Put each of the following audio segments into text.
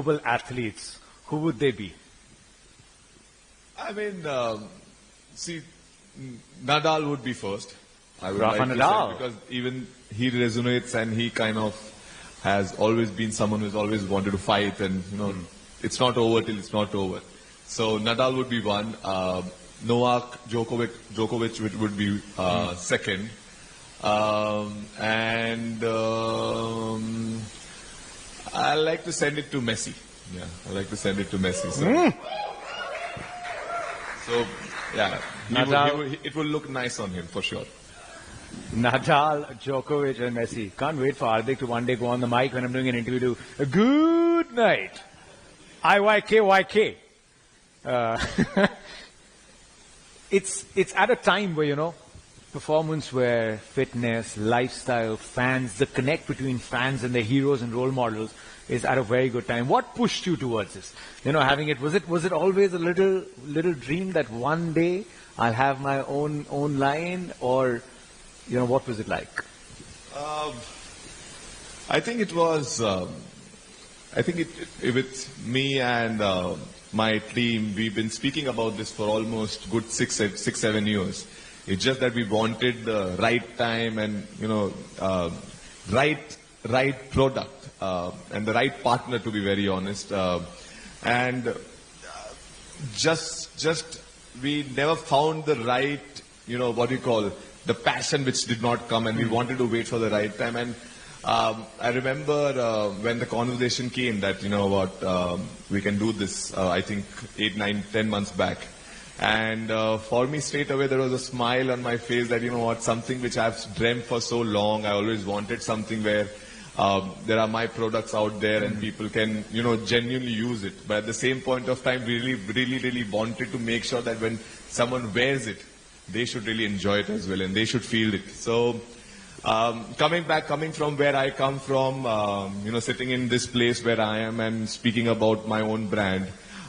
global athletes, who would they be? I mean, see, Nadal would be first. I would Rafa like to Nadal. say, because even he resonates and he kind of has always been someone who's always wanted to fight, and it's not over till it's not over. So Nadal would be one. Novak Djokovic would be second. And I like to send it to Messi. Yeah, I like to send it to Messi. So yeah, it will look nice on him for sure. Nadal, Djokovic, and Messi. Can't wait for Hardik to one day go on the mic when I'm doing an interview to good night. IYKYK. It's at a time where, performance wear, fitness, lifestyle, fans, the connect between fans and their heroes and role models is at a very good time. What pushed you towards this? Having it, was it always a little dream that one day I'll have my own line, or what was it like? I think it was. I think with me and my team, we've been speaking about this for almost good 6-7 years. It's just that we wanted the right time and right product and the right partner, to be very honest. And just we never found the right, the passion which did not come, and we wanted to wait for the right time. And I remember when the conversation came that, we can do this, I think 8, 9, 10 months back. And for me, straight away, there was a smile on my face that, something which I've dreamt for so long. I always wanted something where there are my products out there and people can, genuinely use it. But at the same point of time, really wanted to make sure that when someone wears it, they should really enjoy it as well and they should feel it. So, coming from where I come from, sitting in this place where I am and speaking about my own brand,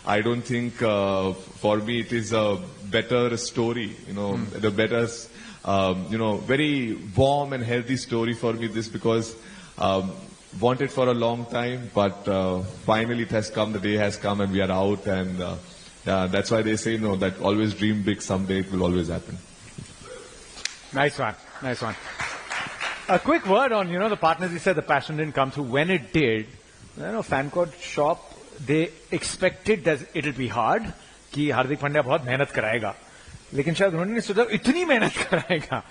I don't think for me it is a better story, the better, very warm and healthy story for me, this, because wanted for a long time, but finally it has come, the day has come and we are out, and that's why they say, that always dream big, someday it will always happen. Nice one. A quick word on, the partners. You said the passion didn't come through. When it did, Fancourt shop, they expected that it'll be hard, कि हार्दिक पांड्या बहुत मेहनत कराएगा, लेकिन शायद उन्होंने नहीं सोचा इतनी मेहनत कराएगा.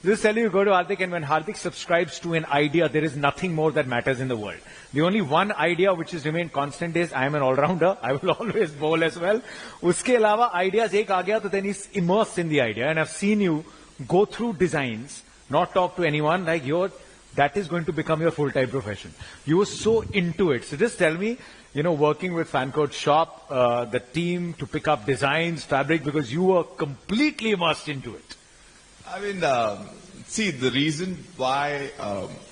Just tell you go to Hardik, and when Hardik subscribes to an idea, there is nothing more that matters in the world. The only one idea which has remained constant is I am an all-rounder. I will always bowl as well. उसके अलावा ideas एक आ गया, तो then he's immersed in the idea. And I've seen you go through designs, not talk to anyone, like that is going to become your full-time profession. You were so into it. So just tell me, working with Fancourt shop, the team to pick up designs, fabric, because you were completely immersed into it. I mean, see, the reason why,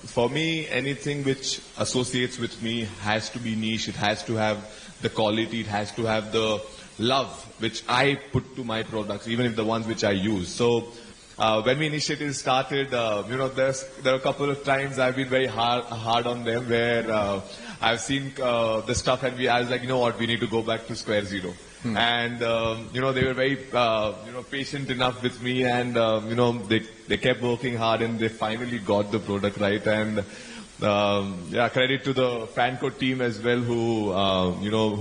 for me, anything which associates with me has to be niche. It has to have the quality. It has to have the love which I put to my products, even if the ones which I use. So, when we initiative started, there are a couple of times I've been very hard on them, where I've seen the stuff and I was like, we need to go back to square zero. And, they were very, patient enough with me, and, they kept working hard and they finally got the product right. And, credit to the Fancourt team as well, who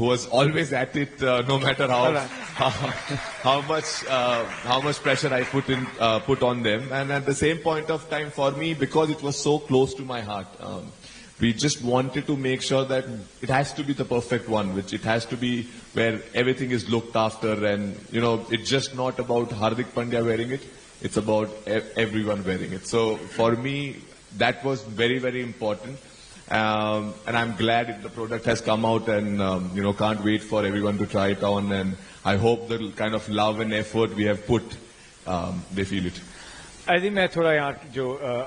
was always at it, no matter how much pressure I put on them. And at the same point of time, for me, because it was so close to my heart, we just wanted to make sure that it has to be the perfect one, which it has to be where everything is looked after, and it's just not about Hardik Pandya wearing it, it's about everyone wearing it. So for me, that was very, very important, and I'm glad the product has come out, and can't wait for everyone to try it on, and I hope the kind of love and effort we have put, they feel it. I think मैं थोड़ा यहाँ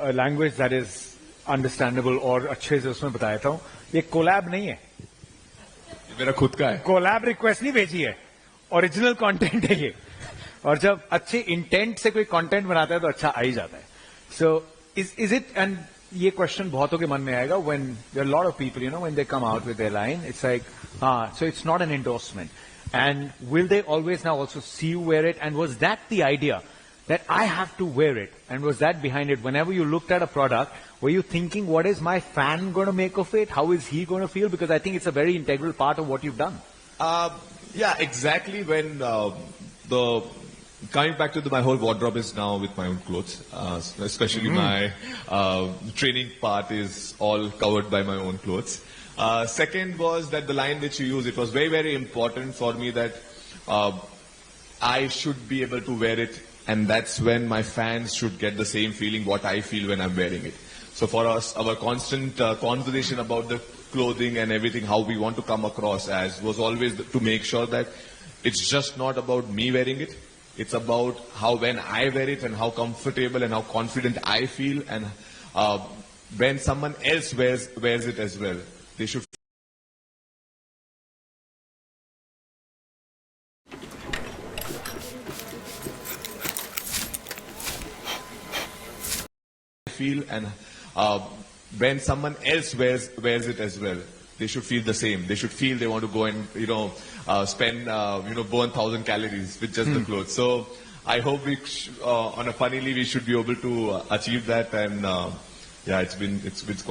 a language that is understandable और अच्छे से उसमें बताया था, ये कोलैब नहीं है, मेरा खुद का है. कोलैब रिक्वेस्ट नहीं भेजी है, ओरिजिनल कंटेंट है ये, और जब अच्छे इंटेंट से कोई कंटेंट बनाता है तो अच्छा आ ही जाता है. So is it, and ये क्वेश्चन बहुतों के मन में आएगा, when there are a lot of people, when they come out with their line, it's like, So it's not an endorsement. And will they always now also see you wear it? And was that the idea, that I have to wear it? And was that behind it? Whenever you looked at a product, were you thinking, what is my fan going to make of it? How is he going to feel? Because I think it's a very integral part of what you've done. Yeah, exactly. When coming back to my whole wardrobe is now with my own clothes, especially my training part is all covered by my own clothes. Second was that the line which you use, it was very, very important for me that I should be able to wear it, and that's when my fans should get the same feeling what I feel when I'm wearing it. So for us, our constant conversation about the clothing and everything, how we want to come across as, was always to make sure that it's just not about me wearing it. It's about how when I wear it and how comfortable and how confident I feel, and when someone else wears it as well. They should feel, and when someone else wears it as well, they should feel the same. They should feel they want to go and spend burn 1,000 calories with just the clothes. So I hope on a funnily we should be able to achieve that, and yeah, it's been quite.